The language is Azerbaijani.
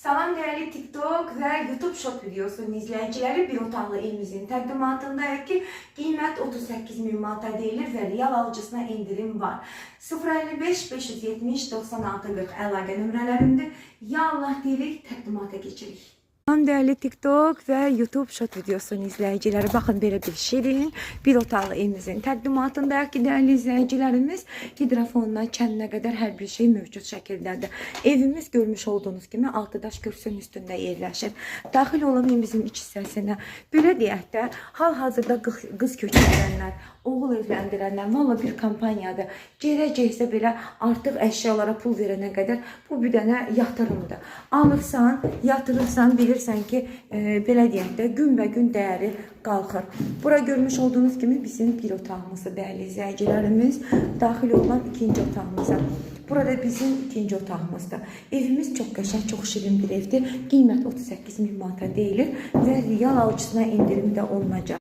Salam değerli TikTok ve YouTube Shop videosunun izleyicileri, bir otaqlı evimizin təqdimatındayıq ki, qiymət 38.000 manata deyilir və real alıcısına indirim var. 055 570 96 40 əlaqə nömrələrindir. Ya Allah deyirik, təqdimata geçirik. Salam değerli TikTok ve YouTube Shop videosunun izleyicileri, bakın böyle bir şirin bir otaqlı evimizin təqdimatındayıq ki, değerli izleyicilerimiz, hidrofondan kəndinə qədər hər bir şey mövcud şəkildədir. Evimiz görmüş olduğunuz kimi 6 daş kürsünün üstündə yerləşir. Daxil olan evimizin iç hissəsinə belə deyək də, hal-hazırda qız köçürənlər, oğul evləndirənlər, valla bir kampanyadır. Gərəcəksə belə artıq əşyalara pul verənə qədər bu bir dənə yatırımdır. Alırsan, yatırırsan, bilirsən ki, belə deyək də, gün və gün dəyəri qalxır. Bura görmüş olduğunuz kimi bizim bir otağımızdır dəyərli izləyicilərimiz. Daxil olan ikinci otağımıza. Burada bizim ikinci otağımızdır. Evimiz çok qəşəng, çok şirin bir evdir. Qiymət 38.000 manata deyilir və real alıcısına indirimi də olunacaq.